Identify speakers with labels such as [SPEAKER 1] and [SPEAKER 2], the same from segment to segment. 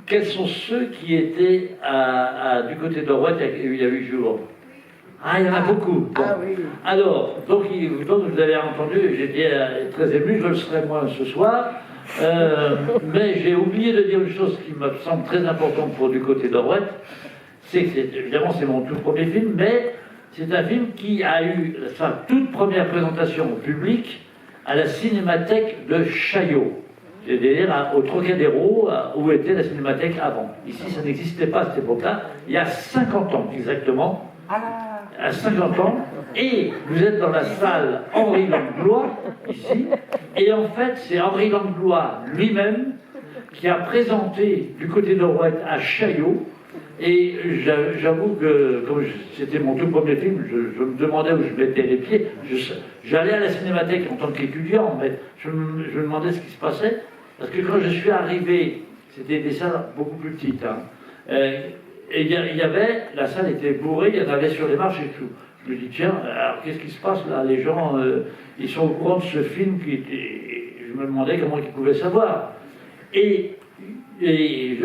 [SPEAKER 1] Quels sont ceux qui étaient du côté d'Orouette il y a 8 jours? Ah, il y en a beaucoup. Bon.
[SPEAKER 2] Ah oui.
[SPEAKER 1] Alors, donc vous avez entendu, j'étais très ému, je le serai moi ce soir, mais j'ai oublié de dire une chose qui me semble très importante pour du côté d'Orouette, c'est que évidemment c'est mon tout premier film, mais c'est un film qui a eu sa toute première présentation au public à la Cinémathèque de Chaillot. C'est-à-dire au Trocadéro, où était la Cinémathèque avant. Ici, ça n'existait pas à cette époque-là, il y a 50 ans exactement. À 50 ans, et vous êtes dans la salle Henri Langlois, ici, et en fait, c'est Henri Langlois lui-même qui a présenté du côté d'Orouette à Chaillot, et j'avoue que, comme c'était mon tout premier film, je me demandais où je mettais les pieds. J'allais à la Cinémathèque en tant qu'étudiant, mais je me demandais ce qui se passait, parce que quand je suis arrivé, c'était des salles beaucoup plus petites, hein, et il y avait, la salle était bourrée, il y en avait sur les marches et tout. Je me dis, tiens, alors qu'est-ce qui se passe là? Les gens, ils sont au courant de ce film, je me demandais comment ils pouvaient savoir. Et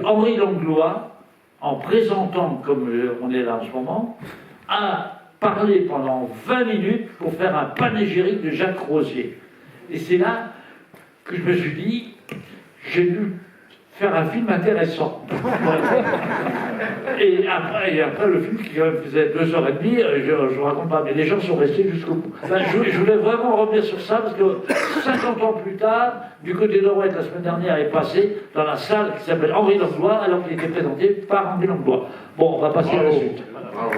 [SPEAKER 1] Henri Langlois, en présentant, comme on est là en ce moment, a parlé pendant 20 minutes pour faire un panégyrique de Jacques Rosier. Et c'est là que je me suis dit, j'ai dû faire un film intéressant. Et après, le film qui quand même faisait 2h30, je ne raconte pas, mais les gens sont restés jusqu'au bout. Enfin, je voulais vraiment revenir sur ça, parce que 50 ans plus tard, du côté d'Orouette, la semaine dernière, est passé dans la salle qui s'appelle Henri Langlois, alors qu'il était présenté par Henri Langlois. Bon, on va passer à la suite.
[SPEAKER 3] Bravo.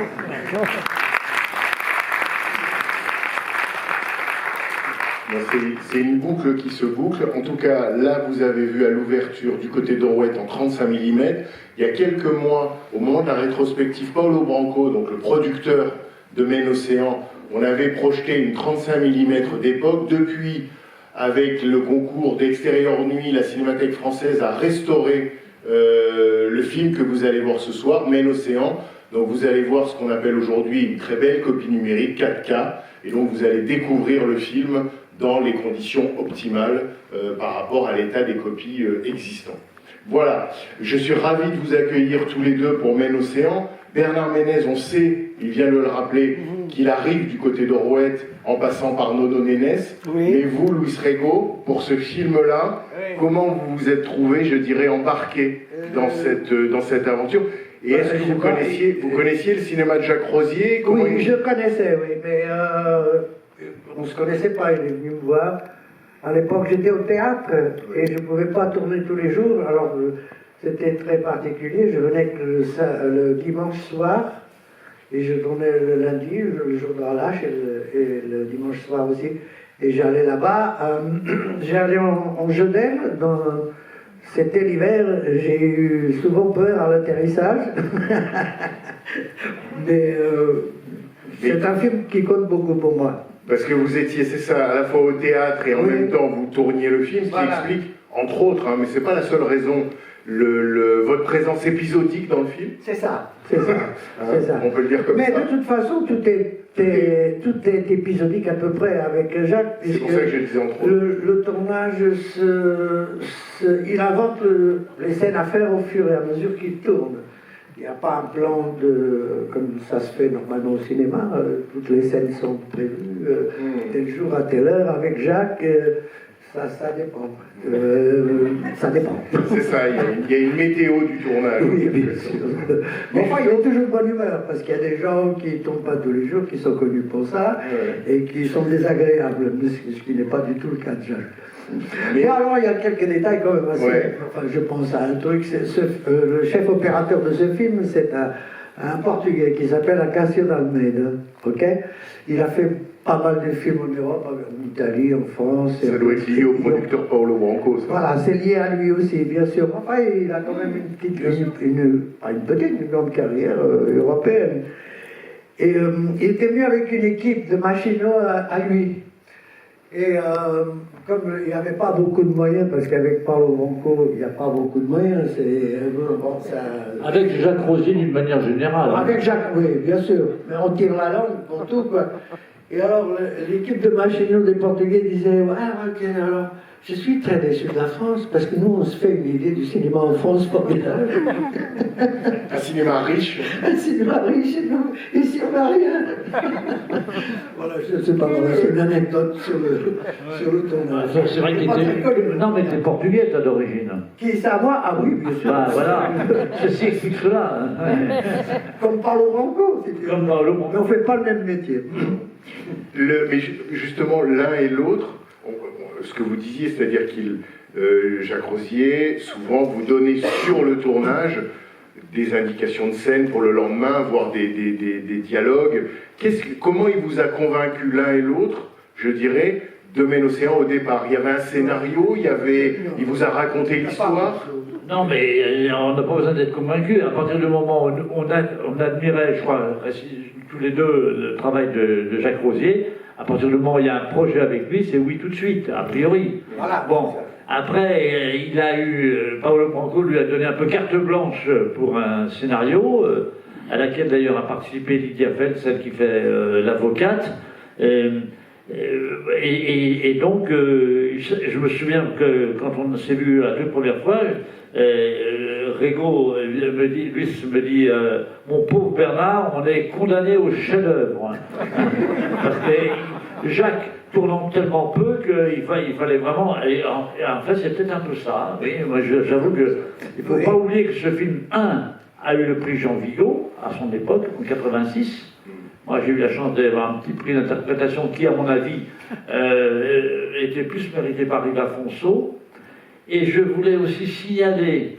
[SPEAKER 3] C'est une boucle qui se boucle. En tout cas, là, vous avez vu à l'ouverture du côté d'Orouette en 35 mm. Il y a quelques mois, au moment de la rétrospective, Paolo Branco, donc le producteur de Maine Océan, on avait projeté une 35 mm d'époque. Depuis, avec le concours d'Extérieur Nuit, la Cinémathèque française a restauré le film que vous allez voir ce soir, Maine Océan. Donc vous allez voir ce qu'on appelle aujourd'hui une très belle copie numérique 4K. Et donc vous allez découvrir le film dans les conditions optimales par rapport à l'état des copies existantes. Voilà, je suis ravi de vous accueillir tous les deux pour Maine Océan. Bernard Ménez, on sait, il vient de le rappeler, qu'il arrive du côté d'Orouette en passant par Nono Nénès. Oui. Mais vous, Luis Rego, pour ce film-là, oui, comment vous vous êtes trouvé, je dirais, embarqué dans cette avenvenue? Et est-ce que vous connaissiez le cinéma de Jacques Rosier?
[SPEAKER 2] Oui, je connaissais, oui, mais on ne se connaissait pas, il est venu me voir. À l'époque, j'étais au théâtre et je ne pouvais pas tourner tous les jours, alors c'était très particulier. Je venais le dimanche soir et je tournais le lundi, le jour de relâche, et le dimanche soir aussi. Et j'allais là-bas, j'allais en Genève, c'était l'hiver, j'ai eu souvent peur à l'atterrissage. Mais c'est un film qui compte beaucoup pour moi.
[SPEAKER 3] Parce que vous étiez, c'est ça, à la fois au théâtre et en même temps vous tourniez le film, ce qui explique, entre autres, hein, mais c'est pas la seule raison, votre présence épisodique dans le film.
[SPEAKER 2] C'est ça, c'est ça, c'est ça.
[SPEAKER 3] On peut le dire comme ça.
[SPEAKER 2] Mais de toute façon, tout est épisodique à peu près avec Jacques.
[SPEAKER 3] C'est pour ça que je disais entre autres.
[SPEAKER 2] Le tournage, il invente les scènes à faire au fur et à mesure qu'il tourne. Il n'y a pas un plan comme ça se fait normalement au cinéma, toutes les scènes sont prévues, tel jour à telle heure, avec Jacques, ça dépend. Ça dépend.
[SPEAKER 3] C'est ça, il y a une météo du tournage.
[SPEAKER 2] Oui, bien sûr. Mais enfin, il est toujours de bonne humeur, parce qu'il y a des gens qui ne tournent pas tous les jours, qui sont connus pour ça, et qui sont désagréables, ce qui n'est pas du tout le cas de Jacques. Mais alors, il y a quelques détails quand même assez... Enfin, je pense à un truc, le chef opérateur de ce film, c'est un Portugais qui s'appelle Acacio d'Almeida, ok? Il a fait pas mal de films en Europe, en Italie, en France...
[SPEAKER 3] Ça doit être lié au producteur Paolo Branco, ça.
[SPEAKER 2] Voilà, c'est lié à lui aussi, bien sûr. Enfin, il a quand même une grande carrière européenne. Et il était venu avec une équipe de machinaux à lui. Et comme il n'y avait pas beaucoup de moyens, parce qu'avec Paolo Branco, il n'y a pas beaucoup de moyens,
[SPEAKER 1] Avec Jacques Rosier d'une manière générale.
[SPEAKER 2] Avec Jacques, oui, bien sûr. Mais on tire la langue pour tout, quoi. Et alors, l'équipe de machinaux des Portugais disait, ok, alors, Je suis très déçu de la France parce que nous, on se fait une idée du cinéma en France formidable.
[SPEAKER 3] Un cinéma riche.
[SPEAKER 2] Un cinéma riche, et nous, ici, on n'a rien. Voilà, je ne sais pas, voilà, c'est une anecdote sur le tournage.
[SPEAKER 1] C'est vrai qu'il était... Non, mais t'es portugais, toi, d'origine.
[SPEAKER 2] Qui ça, moi? Ah oui, bien sûr.
[SPEAKER 1] Bah, voilà, ceci explique cela. Hein.
[SPEAKER 2] Comme Paulo Branco.
[SPEAKER 1] Comme Paulo Branco.
[SPEAKER 2] Mais on ne fait pas le même métier.
[SPEAKER 3] Mais justement, l'un et l'autre, ce que vous disiez, c'est-à-dire Jacques Rosier, souvent vous donnez sur le tournage des indications de scène pour le lendemain, voire des dialogues. Comment il vous a convaincu l'un et l'autre, je dirais, de Ménocéan au départ? Il y avait un scénario, il vous a raconté l'histoire?
[SPEAKER 1] Non, mais on n'a pas besoin d'être convaincu. À partir du moment où on admirait, je crois, tous les deux, le travail de Jacques Rosier, à partir du moment où il y a un projet avec lui, c'est oui tout de suite, a priori.
[SPEAKER 2] Voilà.
[SPEAKER 1] Bon, après, il a eu, Paulo Branco lui a donné un peu carte blanche pour un scénario, à laquelle d'ailleurs a participé Lydia Feld, celle qui fait l'avocate. Et donc, je me souviens que quand on s'est vu la toute première fois, Régo me dit mon pauvre Bernard, on est condamné au chef-d'œuvre. Parce que Jacques tournant tellement peu qu'il fallait vraiment. Et en fait, c'est peut-être un peu ça. Oui, moi, j'avoue qu'il ne faut pas oublier que ce film, a eu le prix Jean Vigo à son époque, en 86. Moi, j'ai eu la chance d'avoir un petit prix d'interprétation qui, à mon avis, était plus mérité par Riva Fonso. Et je voulais aussi signaler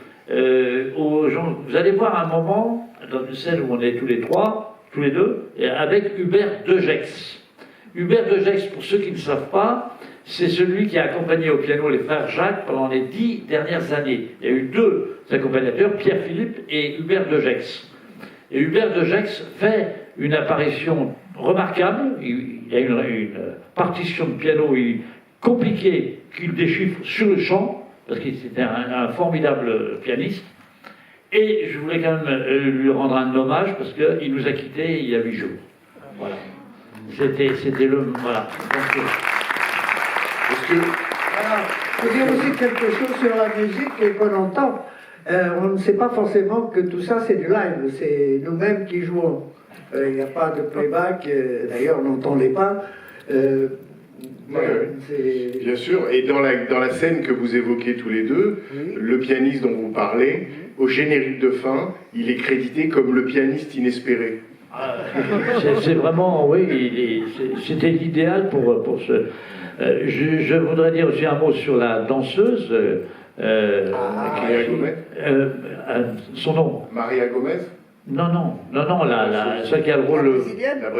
[SPEAKER 1] aux gens, vous allez voir un moment, dans une scène où on est tous les deux, avec Hubert de Gex. Hubert de Gex, pour ceux qui ne savent pas, c'est celui qui a accompagné au piano les frères Jacques pendant les 10 dernières années. Il y a eu 2 accompagnateurs, Pierre Philippe et Hubert de Gex. Et Hubert de Gex fait une apparition remarquable. Il y a une partition de piano compliquée qu'il déchiffre sur le champ, parce qu'il était un formidable pianiste. Et je voulais quand même lui rendre un hommage, parce qu'il nous a quittés il y a 8 jours. Voilà. C'était le... Voilà. Donc,
[SPEAKER 2] voilà. Je veux dire aussi quelque chose sur la musique qu'on entend. On ne sait pas forcément que tout ça c'est du live, c'est nous-mêmes qui jouons. Il n'y a pas de playback, d'ailleurs on n'entendait pas.
[SPEAKER 3] Bien sûr, et dans la scène que vous évoquez tous les deux, oui. Le pianiste dont vous parlez, au générique de fin, il est crédité comme le pianiste inespéré.
[SPEAKER 1] C'est vraiment, oui, c'était l'idéal pour ce... Je voudrais dire aussi un mot sur la danseuse.
[SPEAKER 3] Maria Gomez.
[SPEAKER 1] Son nom.
[SPEAKER 3] Maria Gomez.
[SPEAKER 1] Non, celle qui a le rôle.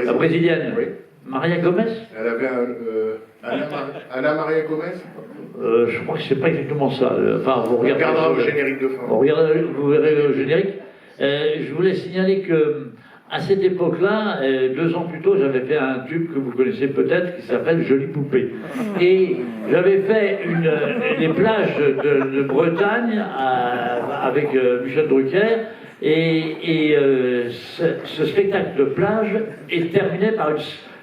[SPEAKER 1] La brésilienne.
[SPEAKER 3] Oui.
[SPEAKER 1] Maria Gomez.
[SPEAKER 3] Elle avait Anna Maria Gomez.
[SPEAKER 1] Je crois que c'est pas exactement ça. Enfin, vous
[SPEAKER 3] regardera au générique de fin.
[SPEAKER 1] Vous verrez le générique. Je voulais signaler que à cette époque-là, 2 ans plus tôt, j'avais fait un tube que vous connaissez peut-être qui s'appelle Jolie Poupée. Et j'avais fait les plages de Bretagne avec Michel Drucker. Et ce spectacle de plage est terminé par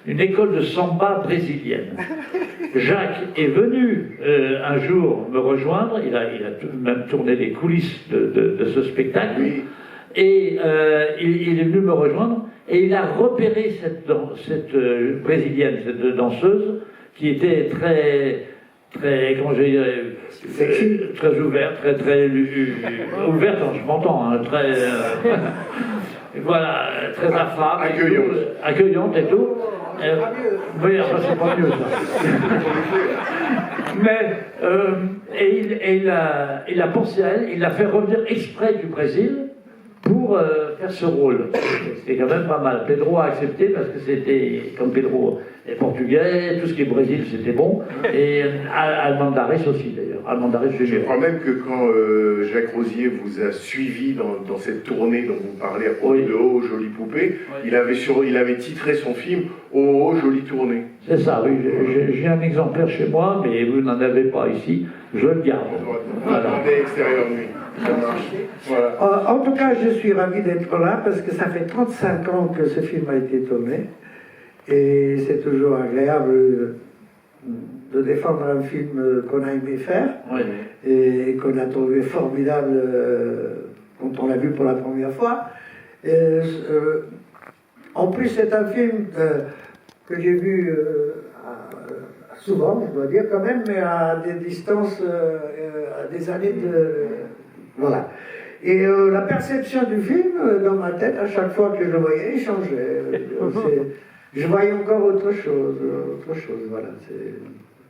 [SPEAKER 1] une école de samba brésilienne. Jacques est venu un jour me rejoindre, il a même tourné les coulisses de ce spectacle. Oui. Et il est venu me rejoindre et il a repéré cette brésilienne, cette danseuse, qui était très comment je dirais, très ouverte, très ouverte, je m'entends, hein, très voilà, très affable, accueillante et tout. Oui, enfin, c'est pas mieux ça. Mais il a pensé à elle, il l'a fait revenir exprès du Brésil pour faire ce rôle. C'était quand même pas mal. Pedro a accepté parce que c'était, comme Pedro est portugais, tout ce qui est Brésil c'était bon, et Almandares aussi d'ailleurs. Almandares,
[SPEAKER 3] je crois même que quand Jacques Rosier vous a suivi dans cette tournée dont vous parlez à propos de Oh jolie poupée, oui. il avait titré son film Oh jolie tournée.
[SPEAKER 1] C'est ça, oui. J'ai un exemplaire chez moi, mais vous n'en avez pas ici. Je le garde.
[SPEAKER 3] Voilà. Extérieur nuit.
[SPEAKER 2] Voilà. En tout cas, je suis ravi d'être là parce que ça fait 35 ans que ce film a été tourné et c'est toujours agréable de défendre un film qu'on a aimé faire
[SPEAKER 1] Oui.
[SPEAKER 2] et qu'on a trouvé formidable quand on l'a vu pour la première fois. En plus, c'est un film que j'ai vu souvent, je dois dire quand même, mais à des distances, à des années de... Voilà. Et la perception du film, dans ma tête, à chaque fois que je le voyais, il changeait. Je voyais encore autre chose, voilà.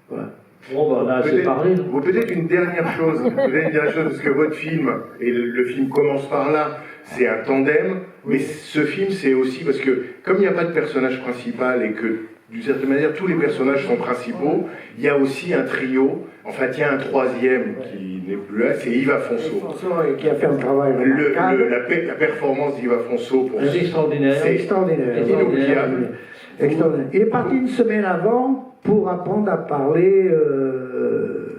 [SPEAKER 2] Voilà.
[SPEAKER 1] Bon, ben, on a assez parlé.
[SPEAKER 3] Ou peut-être une dernière chose, parce que votre film, et le film commence par là, c'est un tandem, mais ce film, c'est aussi, parce que comme il n'y a pas de personnage principal et que, d'une certaine manière, tous les personnages sont principaux, il y a aussi un trio, enfin, il y a un troisième qui n'est plus là, c'est Yves Afonso.
[SPEAKER 2] Qui a fait un travail remarquable.
[SPEAKER 3] La performance d'Yves Afonso,
[SPEAKER 1] C'est extraordinaire.
[SPEAKER 2] C'est extraordinaire.
[SPEAKER 3] inoubliable.
[SPEAKER 2] Extraordinaire. Il est parti une semaine avant pour apprendre à parler...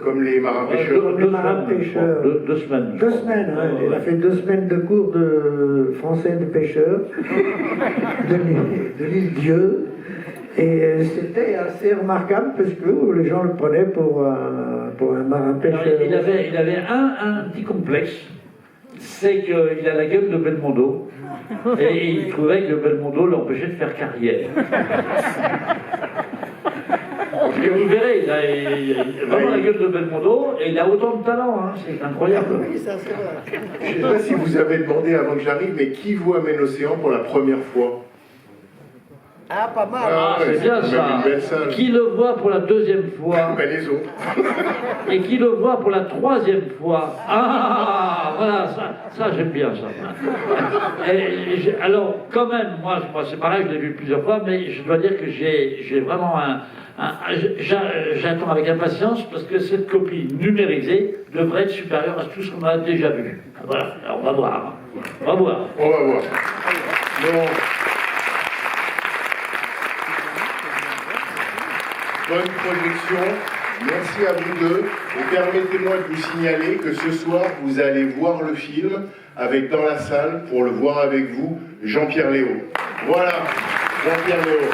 [SPEAKER 3] Comme les marins pêcheurs.
[SPEAKER 2] Comme les marins pêcheurs.
[SPEAKER 1] 2 semaines.
[SPEAKER 2] 2 semaines, hein. Il a fait 2 semaines de cours de français de pêcheur de l'île Dieu. Et c'était assez remarquable parce que les gens le prenaient pour un marin pêcheur.
[SPEAKER 1] Il avait un petit complexe, c'est qu'il a la gueule de Belmondo, et il trouvait que Belmondo l'empêchait de faire carrière. Et vous verrez, il a vraiment la gueule de Belmondo, et il a autant de talent, hein, c'est incroyable.
[SPEAKER 2] Oui, ça c'est vrai.
[SPEAKER 3] Je ne sais pas si vous avez demandé avant que j'arrive, mais qui vous amène l'océan pour la première fois?
[SPEAKER 2] Ah, pas mal.
[SPEAKER 1] Ah, c'est bien
[SPEAKER 3] même
[SPEAKER 1] ça.
[SPEAKER 3] une belle salle.
[SPEAKER 1] Qui le voit pour la 2e fois,
[SPEAKER 3] Ben, les autres.
[SPEAKER 1] et qui le voit pour la 3e fois. Ah, voilà, ça j'aime bien ça. Alors, quand même, moi c'est pareil, je l'ai vu plusieurs fois, mais je dois dire que j'ai vraiment j'attends avec impatience parce que cette copie numérisée devrait être supérieure à tout ce qu'on a déjà vu. Voilà, alors on va voir. On va voir.
[SPEAKER 3] On va voir. Bon. Bonne projection. Merci à vous deux. Et permettez-moi de vous signaler que ce soir, vous allez voir le film avec dans la salle, pour le voir avec vous, Jean-Pierre Léaud. Voilà, Jean-Pierre Léaud.